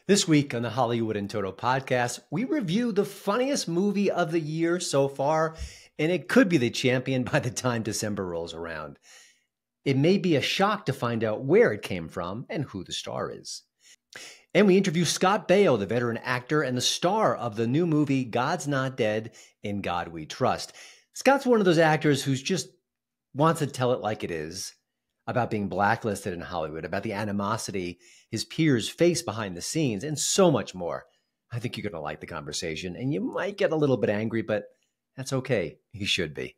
This week on the Hollywood in Toto podcast, we review the funniest movie of the year so far, and it could be the champion by the time December rolls around. It may be a shock to find out where it came from and who the star is. And we interview Scott Baio, the veteran actor and the star of the new movie God's Not Dead, In God We Trust. Scott's one of those actors who's just wants to tell it like it is, about being blacklisted in Hollywood, about the animosity his peers face behind the scenes, and so much more. I think you're going to like the conversation, and you might get a little bit angry, but that's okay. You should be.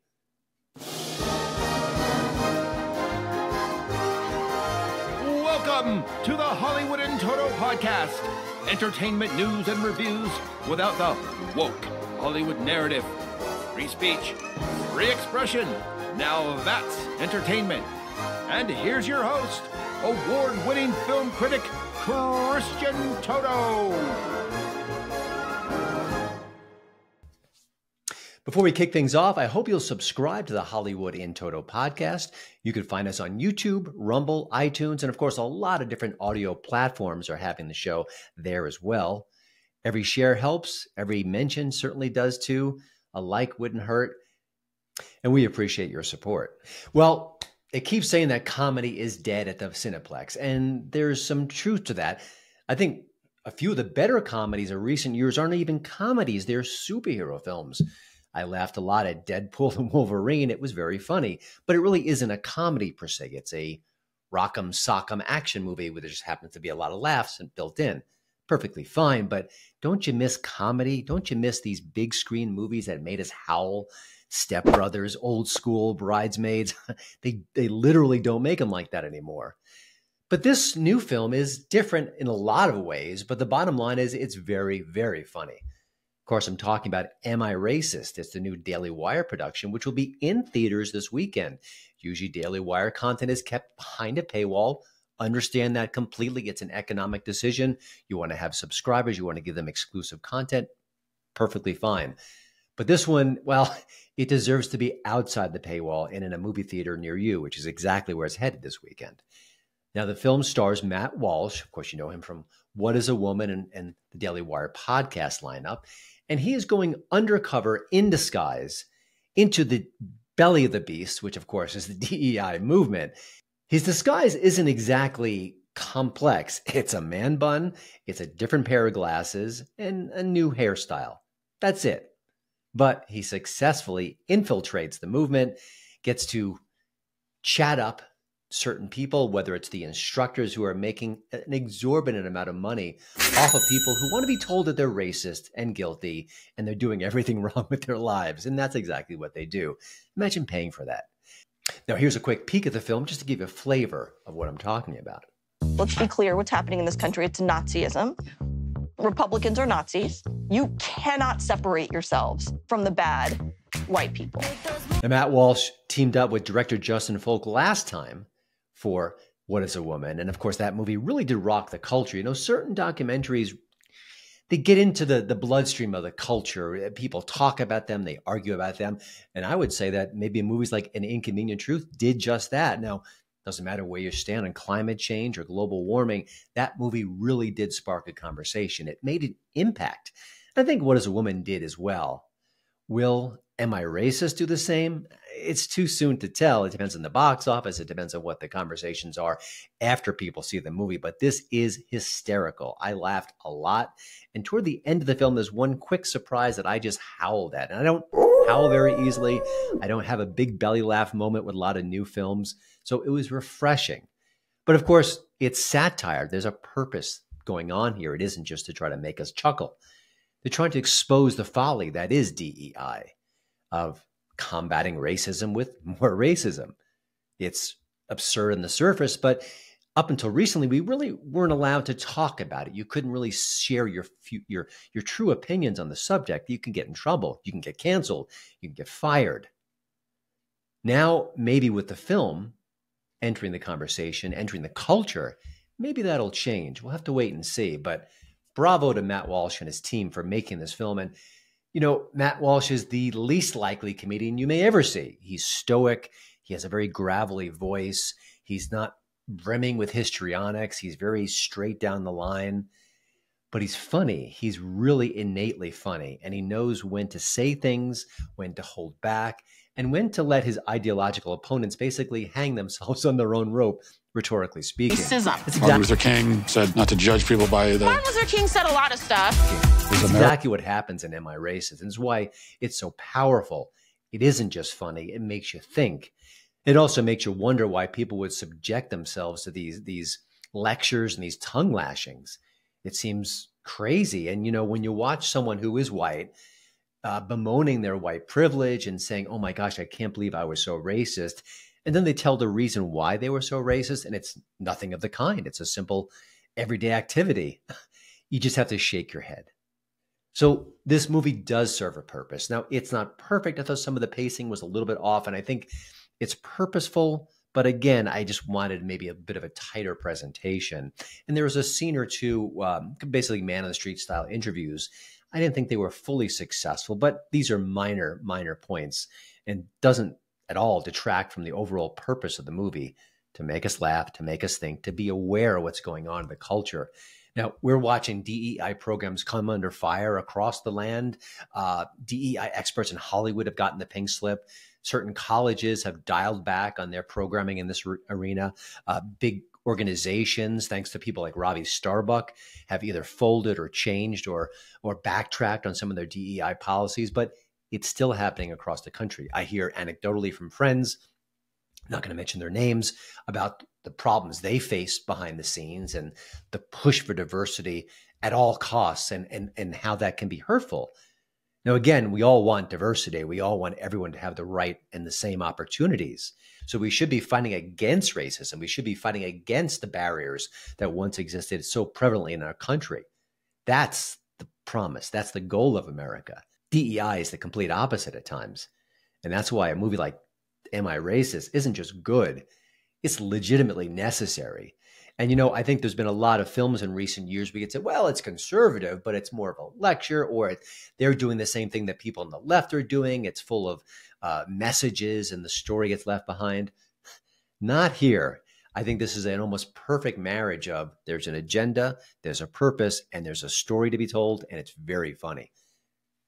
Welcome to the Hollywood in Toto podcast. Entertainment news and reviews without the woke Hollywood narrative. Free speech, free expression. Now that's entertainment. And here's your host, award-winning film critic, Christian Toto. Before we kick things off, I hope you'll subscribe to the Hollywood in Toto podcast. You can find us on YouTube, Rumble, iTunes, and of course, a lot of different audio platforms are having the show there as well. Every share helps. Every mention certainly does too. A like wouldn't hurt. And we appreciate your support. Well, it keeps saying that comedy is dead at the Cineplex, and there's some truth to that. I think a few of the better comedies of recent years aren't even comedies. They're superhero films. I laughed a lot at Deadpool and Wolverine. It was very funny, but it really isn't a comedy per se. It's a rock'em sock'em action movie where there just happens to be a lot of laughs and built in. Perfectly fine, but don't you miss comedy? Don't you miss these big screen movies that made us howl? Step Brothers, Old School, Bridesmaids. They literally don't make them like that anymore. But this new film is different in a lot of ways, but the bottom line is it's very, very funny. Of course, I'm talking about Am I Racist? It's the new Daily Wire production, which will be in theaters this weekend. Usually Daily Wire content is kept behind a paywall. Understand that completely. It's an economic decision. You want to have subscribers. You want to give them exclusive content. Perfectly fine. But this one, well, it deserves to be outside the paywall and in a movie theater near you, which is exactly where it's headed this weekend. Now, the film stars Matt Walsh. Of course, you know him from What is a Woman and the Daily Wire podcast lineup. And he is going undercover in disguise into the belly of the beast, which, of course, is the DEI movement. His disguise isn't exactly complex. It's a man bun, it's a different pair of glasses, and a new hairstyle. That's it. But he successfully infiltrates the movement, gets to chat up certain people, whether it's the instructors who are making an exorbitant amount of money off of people who want to be told that they're racist and guilty and they're doing everything wrong with their lives. And that's exactly what they do. Imagine paying for that. Now, here's a quick peek at the film just to give you a flavor of what I'm talking about. Let's be clear what's happening in this country. It's Nazism. Republicans are Nazis. You cannot separate yourselves from the bad white people. Now, Matt Walsh teamed up with director Justin Folk last time for What is a Woman? And of course, that movie really did rock the culture. You know, certain documentaries, they get into the bloodstream of the culture. People talk about them, they argue about them. And I would say that maybe movies like An Inconvenient Truth did just that. Now, doesn't matter where you stand on climate change or global warming, that movie really did spark a conversation. It made an impact. I think What is a Woman did as well. Will Am I Racist do the same? It's too soon to tell. It depends on the box office. It depends on what the conversations are after people see the movie. But this is hysterical. I laughed a lot. And toward the end of the film, there's one quick surprise that I just howled at. And I don't howl very easily. I don't have a big belly laugh moment with a lot of new films. So it was refreshing. But of course, it's satire. There's a purpose going on here. It isn't just to try to make us chuckle. They're trying to expose the folly that is DEI, of combating racism with more racism. It's absurd on the surface, but up until recently, we really weren't allowed to talk about it. You couldn't really share your true opinions on the subject. You can get in trouble. You can get canceled. You can get fired. Now, maybe with the film entering the conversation, entering the culture, maybe that'll change. We'll have to wait and see. But bravo to Matt Walsh and his team for making this film. And, you know, Matt Walsh is the least likely comedian you may ever see. He's stoic. He has a very gravelly voice. He's not brimming with histrionics. He's very straight down the line. but he's funny. He's really innately funny, and he knows when to say things, when to hold back, and when to let his ideological opponents basically hang themselves on their own rope, rhetorically speaking. Martin Luther King said not to judge people by the... Martin Luther King said a lot of stuff. It's exactly what happens in Am I Racist? And it's why it's so powerful. It isn't just funny. It makes you think. It also makes you wonder why people would subject themselves to these lectures and these tongue lashings. It seems crazy. And, you know, when you watch someone who is white bemoaning their white privilege and saying, oh my gosh, I can't believe I was so racist. And then they tell the reason why they were so racist, and it's nothing of the kind. It's a simple everyday activity. You just have to shake your head. So this movie does serve a purpose. Now, it's not perfect. I thought some of the pacing was a little bit off, and I think it's purposeful. But again, I just wanted maybe a bit of a tighter presentation. And there was a scene or two, basically man on the street style interviews. I didn't think they were fully successful, but these are minor points and doesn't at all detract from the overall purpose of the movie, to make us laugh, to make us think, to be aware of what's going on in the culture. Now, we're watching DEI programs come under fire across the land. DEI experts in Hollywood have gotten the pink slip. Certain colleges have dialed back on their programming in this arena. Big organizations, thanks to people like Ravi Starbuck, have either folded or changed or backtracked on some of their DEI policies, but it's still happening across the country. I hear anecdotally from friends, not going to mention their names, about the problems they face behind the scenes and the push for diversity at all costs and how that can be hurtful. Now, again, we all want diversity. We all want everyone to have the right and the same opportunities. So we should be fighting against racism. We should be fighting against the barriers that once existed so prevalently in our country. That's the promise. That's the goal of America. DEI is the complete opposite at times. And that's why a movie like Am I Racist isn't just good. It's legitimately necessary. And, you know, I think there's been a lot of films in recent years we could say, well, it's conservative, but it's more of a lecture, or they're doing the same thing that people on the left are doing. It's full of messages and the story gets left behind. Not here. I think this is an almost perfect marriage of there's an agenda, there's a purpose, and there's a story to be told, and it's very funny.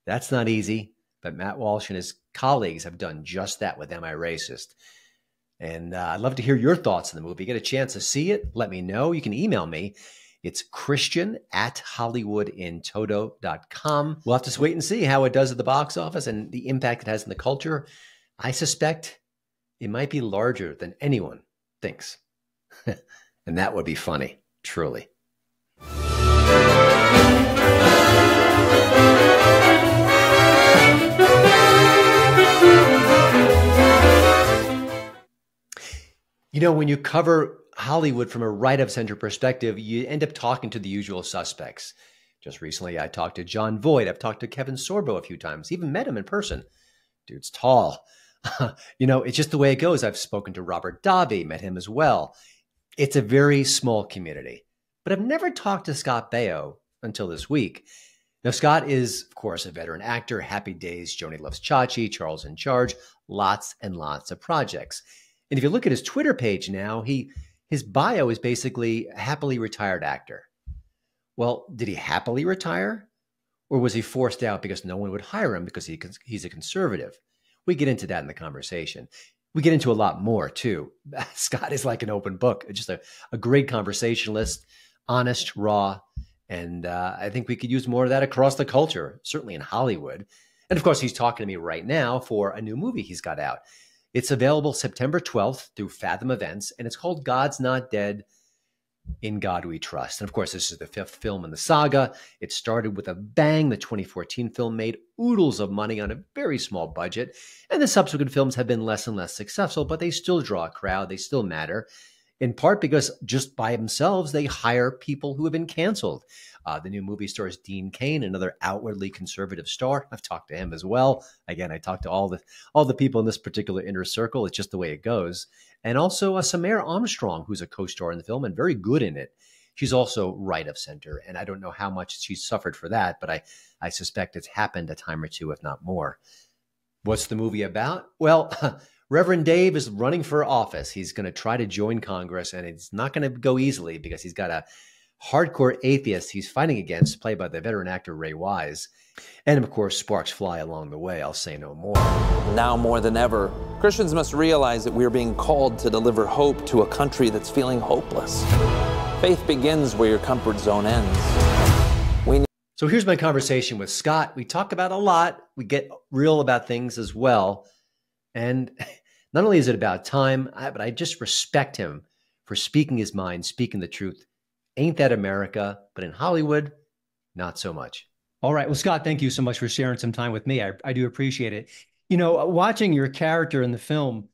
That's not easy, but Matt Walsh and his colleagues have done just that with Am I Racist? And I'd love to hear your thoughts on the movie. Get a chance to see it, let me know. You can email me. It's Christian@HollywoodInToto.com. We'll have to wait and see how it does at the box office and the impact it has in the culture. I suspect it might be larger than anyone thinks. And that would be funny, truly. You know, when you cover Hollywood from a right-of-center perspective, you end up talking to the usual suspects. Just recently, I talked to John Voight. I've talked to Kevin Sorbo a few times, even met him in person. Dude's tall. You know, it's just the way it goes. I've spoken to Robert Davi, met him as well. It's a very small community. But I've never talked to Scott Baio until this week. Now, Scott is, of course, a veteran actor, Happy Days, Joni Loves Chachi, Charles in Charge, lots and lots of projects. And if you look at his Twitter page now, his bio is basically a happily retired actor. Well, did he happily retire? Or was he forced out because no one would hire him because he's a conservative? We get into that in the conversation. We get into a lot more, too. Scott is like an open book, just a great conversationalist, honest, raw. And I think we could use more of that across the culture, certainly in Hollywood. And of course, he's talking to me right now for a new movie he's got out. It's available September 12th through Fathom Events, and it's called God's Not Dead, In God We Trust. And of course, this is the 5th film in the saga. It started with a bang. The 2014 film made oodles of money on a very small budget, and the subsequent films have been less and less successful, but they still draw a crowd. They still matter, in part because just by themselves, they hire people who have been canceled. The new movie stars Dean Cain, another outwardly conservative star. I've talked to him as well. Again, I talked to all the people in this particular inner circle. It's just the way it goes. And also Samara Armstrong, who's a co-star in the film and very good in it. She's also right of center, and I don't know how much she's suffered for that, but I suspect it's happened a time or two, if not more. What's the movie about? Well, Reverend Dave is running for office. He's going to try to join Congress, and it's not going to go easily because he's got to hardcore atheist he's fighting against, played by the veteran actor Ray Wise. And of course, sparks fly along the way. I'll say no more. Now more than ever, Christians must realize that we are being called to deliver hope to a country that's feeling hopeless. Faith begins where your comfort zone ends. So here's my conversation with Scott. We talk about a lot. We get real about things as well. And not only is it about time, but I just respect him for speaking his mind, speaking the truth. Ain't that America? But in Hollywood, not so much. All right. Well, Scott, thank you so much for sharing some time with me. I do appreciate it. You know, watching your character in the film,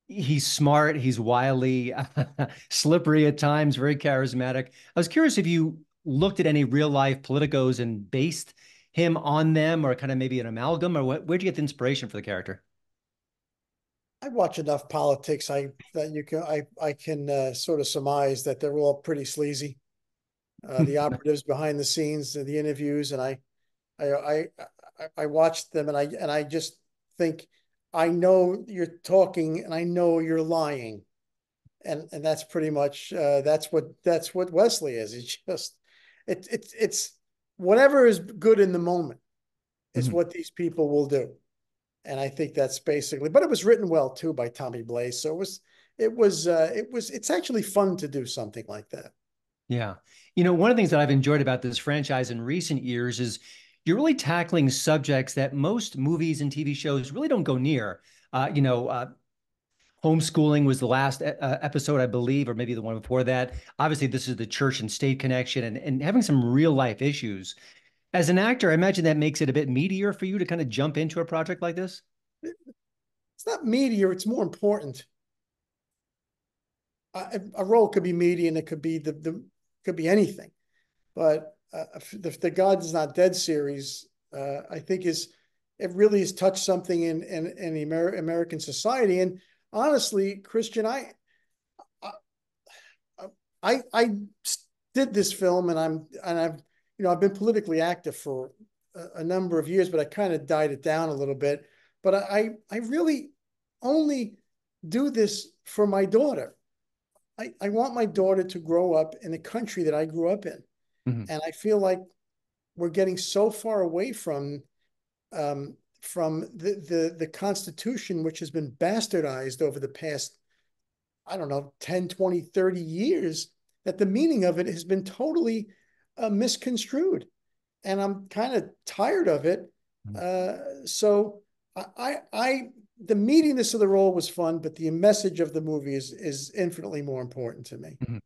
he's smart, he's wily, slippery at times, very charismatic. I was curious if you looked at any real life politicos and based him on them, or kind of maybe an amalgam, or where'd you get the inspiration for the character? I watch enough politics I can sort of surmise that they're all pretty sleazy. The operatives behind the scenes, the interviews, and I watched them, and I just think, I know you're talking and I know you're lying, and that's pretty much that's what Wesley is. It's just it's whatever is good in the moment is what these people will do, and I think that's basically. But it was written well too by Tommy Blaze, so it's actually fun to do something like that. Yeah. You know, one of the things that I've enjoyed about this franchise in recent years is you're really tackling subjects that most movies and TV shows really don't go near. Homeschooling was the last episode, I believe, or maybe the one before that. Obviously, this is the church and state connection and having some real life issues. As an actor, I imagine that makes it a bit meatier for you to kind of jump into a project like this. It's not meatier, it's more important. A role could be meaty, and it could be could be anything, but the God is Not Dead series, I think it really has touched something in the American society. And honestly, Christian, I did this film, and I've been politically active for a number of years, but I kind of died it down a little bit. But I really only do this for my daughter. I want my daughter to grow up in the country that I grew up in. Mm-hmm. And I feel like we're getting so far away from the Constitution, which has been bastardized over the past, 10, 20, 30 years, that the meaning of it has been totally misconstrued. And I'm kind of tired of it. Mm-hmm. So the meatiness of the role was fun, but the message of the movie is infinitely more important to me. Mm-hmm.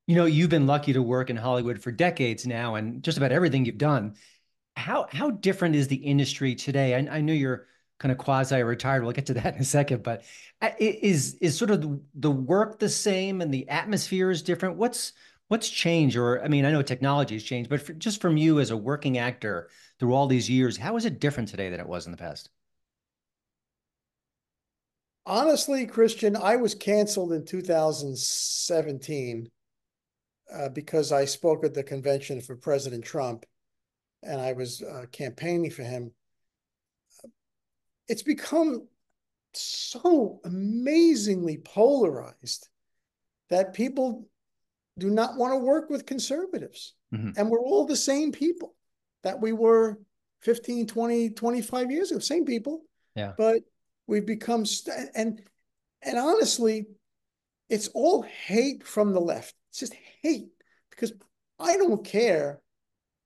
You know, you've been lucky to work in Hollywood for decades now, and just about everything you've done. How different is the industry today? I know you're kind of quasi-retired. We'll get to that in a second, but is sort of the work the same and the atmosphere is different? What's changed? Or, I mean, I know technology has changed, but just from you as a working actor through all these years, how is it different today than it was in the past? Honestly, Christian, I was canceled in 2017 because I spoke at the convention for President Trump, and I was campaigning for him. It's become so amazingly polarized that people do not want to work with conservatives. Mm-hmm. And we're all the same people that we were 15, 20, 25 years ago, same people. Yeah. But we've become, and honestly, it's all hate from the left. It's just hate, because I don't care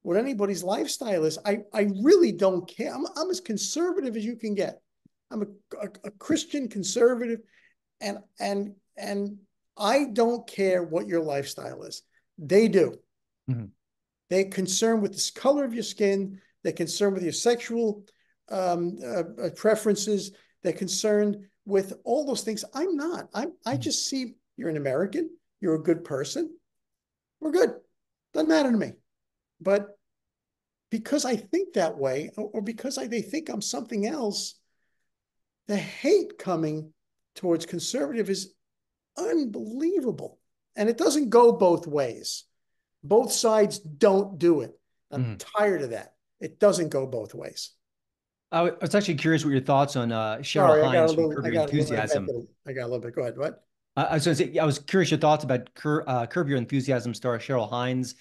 what anybody's lifestyle is. I really don't care. I'm as conservative as you can get. I'm a Christian conservative, and I don't care what your lifestyle is. They do. Mm-hmm. They're concerned with the color of your skin. They're concerned with your sexual preferences. They're concerned with all those things. I'm not. I just see you're an American. You're a good person. We're good. Doesn't matter to me. But because I think that way, or because they think I'm something else, the hate coming towards conservative is unbelievable. And it doesn't go both ways. Both sides don't do it. I'm tired of that. It doesn't go both ways. I was actually curious what your thoughts on Cheryl Hines from Curb Your Enthusiasm. I got a little bit. Go ahead. What? I was going to say, I was curious your thoughts about Curb Your Enthusiasm star Cheryl Hines.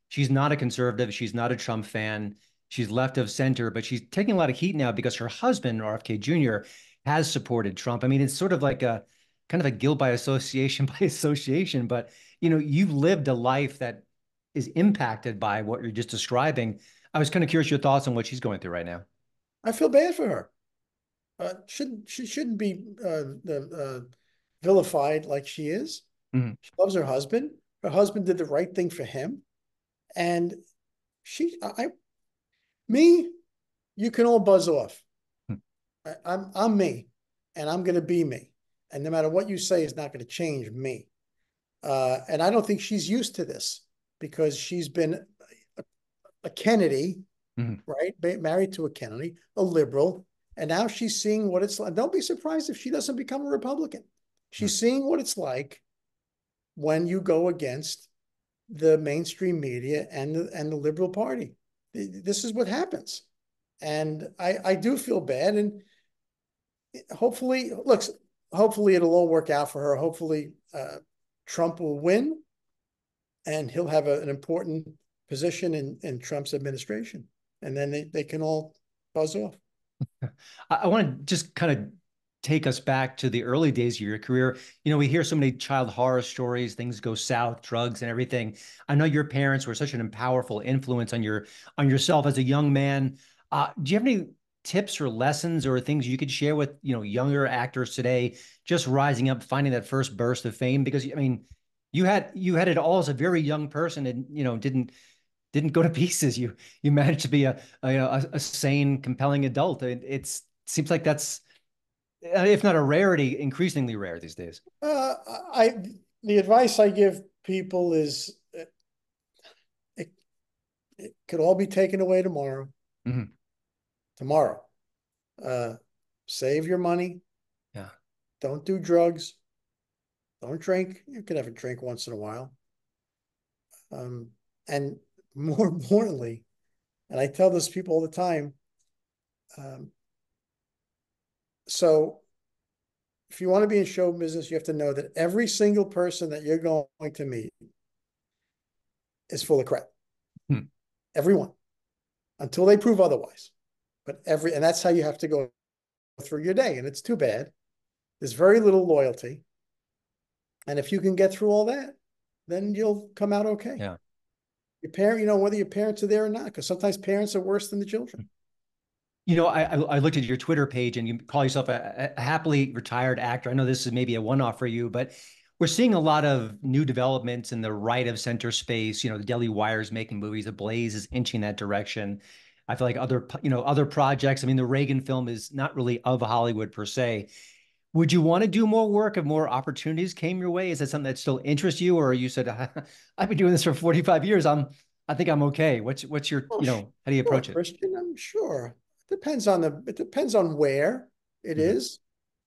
She's not a conservative. She's not a Trump fan. She's left of center, but she's taking a lot of heat now because her husband, RFK Jr., has supported Trump. I mean, it's sort of like a kind of a guilt by association by association. But you've lived a life that is impacted by what you're just describing. I was kind of curious your thoughts on what she's going through right now. I feel bad for her. She shouldn't be vilified like she is. Mm-hmm. She loves her husband. Her husband did the right thing for him. And you can all buzz off. I'm me, and I'm going to be me. And no matter what you say is not going to change me. And I don't think she's used to this because she's been a Kennedy, right? Married to a Kennedy, a liberal. And now she's seeing what it's like. Don't be surprised if she doesn't become a Republican. She's seeing what it's like when you go against the mainstream media and the liberal party. This is what happens. And I do feel bad. And hopefully it'll all work out for her. Hopefully Trump will win and he'll have an important position in Trump's administration. And then they can all buzz off. I want to just kind of take us back to the early days of your career. We hear so many child horror stories, things go south, drugs and everything. I know your parents were such an powerful influence on yourself as a young man. Do you have any tips or lessons or things you could share with, younger actors today, just rising up, finding that first burst of fame? Because, I mean, you had it all as a very young person and, didn't go to pieces. You managed to be a sane, compelling adult. It seems like that's, if not a rarity, increasingly rare these days. The advice I give people is it could all be taken away tomorrow. Mm-hmm. Tomorrow. Save your money. Yeah. Don't do drugs. Don't drink. You can have a drink once in a while. And more importantly, and I tell this people all the time, so if you want to be in show business, you have to know that every single person that you're going to meet is full of crap. Everyone, until they prove otherwise. And that's how you have to go through your day. And it's too bad. There's very little loyalty. And if you can get through all that, then you'll come out okay. Yeah. Your parent, whether your parents are there or not, because sometimes parents are worse than the children. I looked at your Twitter page and you call yourself a happily retired actor. I know this is maybe a one-off for you, but we're seeing a lot of new developments in the right of center space. The Daily Wire's making movies. The Blaze is inching that direction. I feel like other projects. I mean, the Reagan film is not really of Hollywood per se. Would you want to do more work if more opportunities came your way? Is that something that still interests you, or you said, I've been doing this for 45 years. I think I'm okay. What's your, how do you approach it? Christian, I'm sure. It depends on where it is.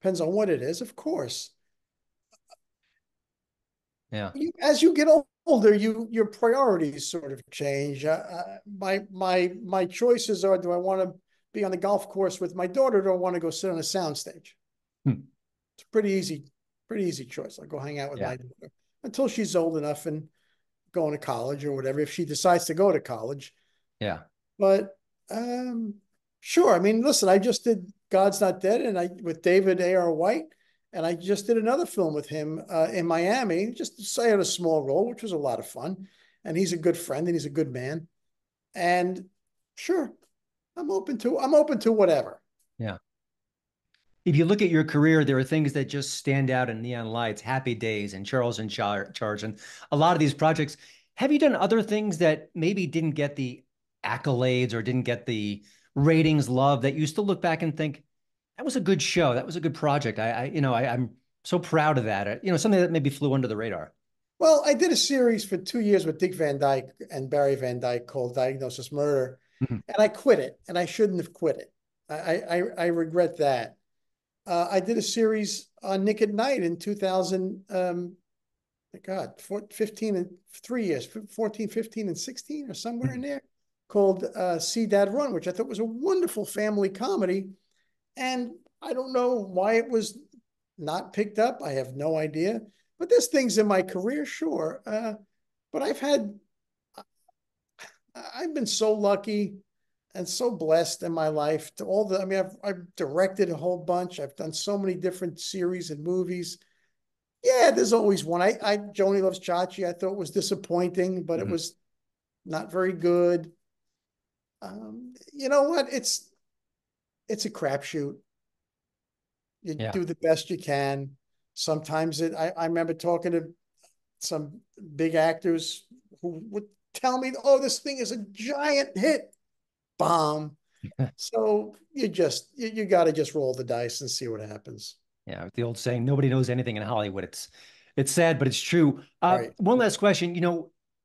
Depends on what it is, of course. Yeah. As you get older, your priorities sort of change. My choices are: do I want to be on the golf course with my daughter, or do I want to go sit on a soundstage? It's a pretty easy choice. I'll go hang out with my daughter until she's old enough and going to college or whatever. If she decides to go to college, yeah. But sure. I mean, listen, I just did God's Not Dead, and with David A.R. White. And I just did another film with him in Miami. Just I had a small role, which was a lot of fun. And he's a good friend and he's a good man. And sure, I'm open to whatever. Yeah. If you look at your career, there are things that just stand out in Neon Lights, Happy Days, and Charles in Charge, and a lot of these projects. Have you done other things that maybe didn't get the accolades or didn't get the ratings, love, that you still look back and think, that was a good show. That was a good project. I'm so proud of that. Something that maybe flew under the radar. Well, I did a series for 2 years with Dick Van Dyke and Barry Van Dyke called Diagnosis Murder. And I quit it, and I shouldn't have quit it. I regret that. I did a series on Nick at Night in 2000, 15 and 3 years, 14, 15, and 16 or somewhere in there, called See Dad Run, which I thought was a wonderful family comedy. And I don't know why it was not picked up? I have no idea. But there's things in my career, sure. But I've been so lucky and so blessed in my life to all the, I mean, I've directed a whole bunch. I've done so many different series and movies. Yeah, there's always one. Joni Loves Chachi, I thought was disappointing, but it was not very good. You know what? It's a crapshoot. You do the best you can. Sometimes I remember talking to some big actors who would tell me, oh, this thing is a giant hit. Bomb. So you got to just roll the dice and see what happens. Yeah, the old saying, nobody knows anything in Hollywood. It's sad, but it's true. Right. One last question.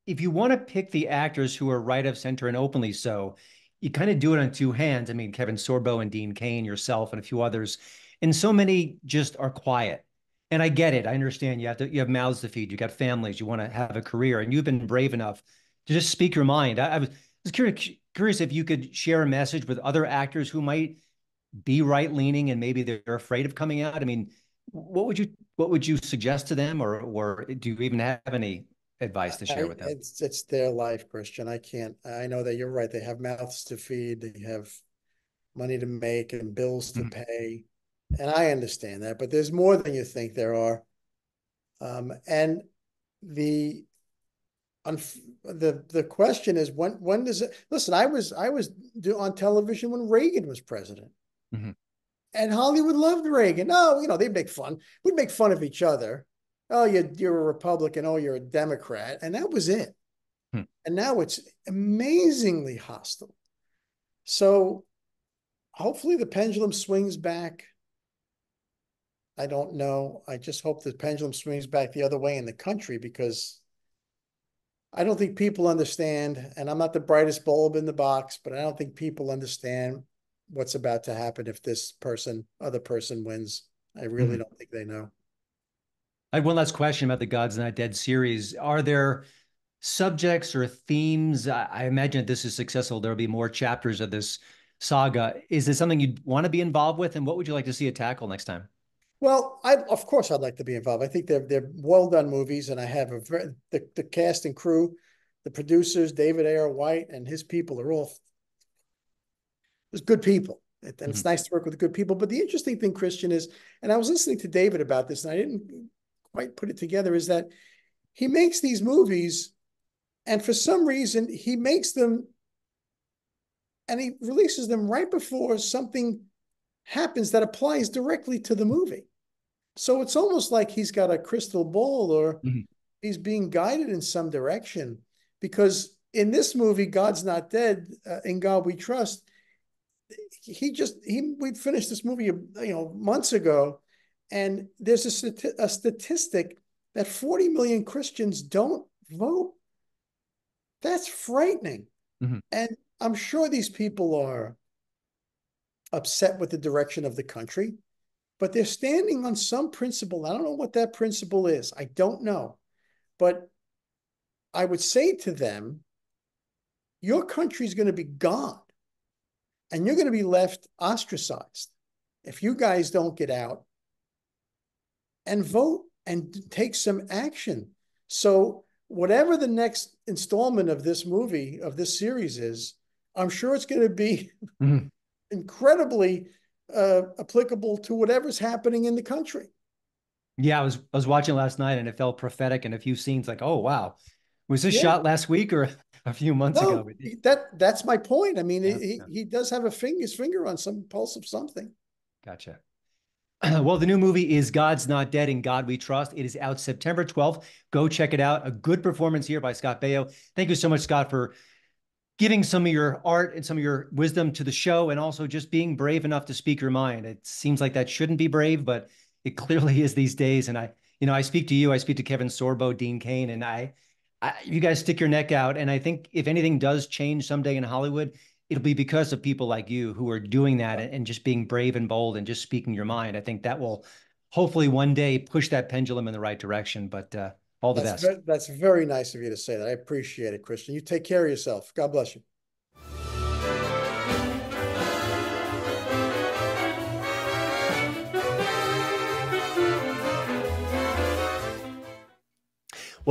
If you want to pick the actors who are right of center and openly so, you kind of do it on two hands. I mean, Kevin Sorbo and Dean Cain, yourself, and a few others. And so many just are quiet. And I get it. I understand you have mouths to feed. You got families. You want to have a career, and you've been brave enough to just speak your mind. I was curious if you could share a message with other actors who might be right-leaning and maybe they're afraid of coming out. I mean, what would you suggest to them, or do you even have any advice to share with them? It's their life, Christian. I know that you're right. They have mouths to feed. They have money to make and bills to pay. And I understand that, but there's more than you think there are. And the question is, when does it, listen, I was on television when Reagan was president. And Hollywood loved Reagan. Oh, they'd make fun. We'd make fun of each other. Oh, you're a Republican. Oh, you're a Democrat. And that was it. And now it's amazingly hostile. So hopefully the pendulum swings back. I don't know. I just hope the pendulum swings back the other way in the country, because I don't think people understand, and I'm not the brightest bulb in the box, but I don't think people understand what's about to happen if this other person wins. I really don't think they know. I have one last question about the God's Not Dead series. Are there subjects or themes? I imagine if this is successful, there'll be more chapters of this saga. Is this something you'd want to be involved with, and what would you like to see it tackle next time? Well, of course I'd like to be involved. I think they're well done movies, and I have the cast and crew, the producers, David A.R. White and his people are all there's good people. And it's nice to work with good people. But the interesting thing, Christian, is, and I was listening to David about this, and I didn't quite put it together, is that he makes these movies, and for some reason he makes them and he releases them right before something happens that applies directly to the movie. So it's almost like he's got a crystal ball, or he's being guided in some direction, because in this movie, God's Not Dead, In God We Trust, we finished this movie, months ago, and there's a statistic that 40 million Christians don't vote. That's frightening. And I'm sure these people are upset with the direction of the country, but they're standing on some principle. I don't know what that principle is. I don't know. But I would say to them, your country's going to be gone, and you're going to be left ostracized if you guys don't get out and vote and take some action. So whatever the next installment of this movie, of this series is, I'm sure it's going to be incredibly applicable to whatever's happening in the country. Yeah, I was watching last night, and it felt prophetic in a few scenes. Like, oh wow, was this shot last week or a few months ago? That's my point. I mean, he does have his finger on some pulse of something. Gotcha. Well, the new movie is God's Not Dead, In God We Trust. It is out September 12th. Go check it out. A good performance here by Scott Baio. Thank you so much, Scott, for giving some of your art and some of your wisdom to the show, and also just being brave enough to speak your mind. It seems like that shouldn't be brave, but it clearly is these days. And I speak to you, I speak to Kevin Sorbo, Dean Cain, and you guys stick your neck out. And I think if anything does change someday in Hollywood, it'll be because of people like you who are doing that and just being brave and bold and just speaking your mind. I think that will hopefully one day push that pendulum in the right direction. But all the best. That's very nice of you to say that. I appreciate it, Christian. You take care of yourself. God bless you.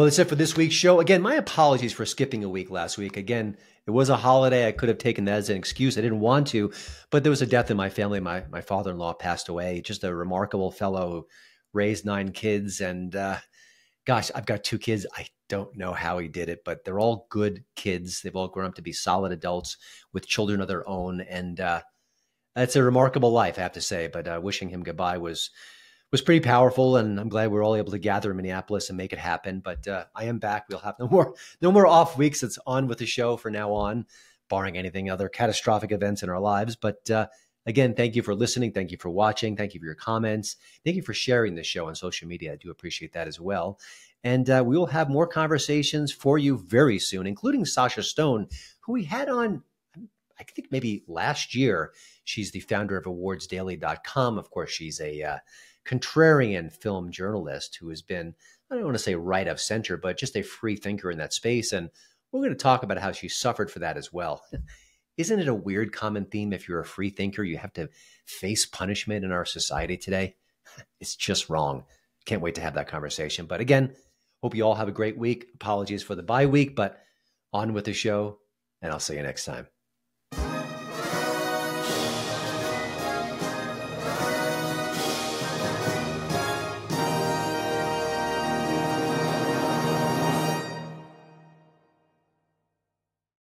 Well, that's it for this week's show. Again, my apologies for skipping a week last week. Again, it was a holiday. I could have taken that as an excuse. I didn't want to, but there was a death in my family. My father-in-law passed away. Just a remarkable fellow who raised 9 kids. And gosh, I've got 2 kids. I don't know how he did it, but they're all good kids. They've all grown up to be solid adults with children of their own. And it's a remarkable life, I have to say. But wishing him goodbye was pretty powerful, and I'm glad we're all able to gather in Minneapolis and make it happen. But I am back. We'll have no more off weeks. It's on with the show from now on, barring anything other catastrophic events in our lives. But again, thank you for listening. Thank you for watching. Thank you for your comments. Thank you for sharing the show on social media. I do appreciate that as well. And we will have more conversations for you very soon, including Sasha Stone, who we had on, I think maybe last year. She's the founder of awardsdaily.com. Of course, she's a contrarian film journalist who has been, I don't want to say right of center, but just a free thinker in that space. And we're going to talk about how she suffered for that as well. Isn't it a weird common theme? If you're a free thinker, you have to face punishment in our society today. It's just wrong. Can't wait to have that conversation. But again, hope you all have a great week. Apologies for the bye week, but on with the show, and I'll see you next time.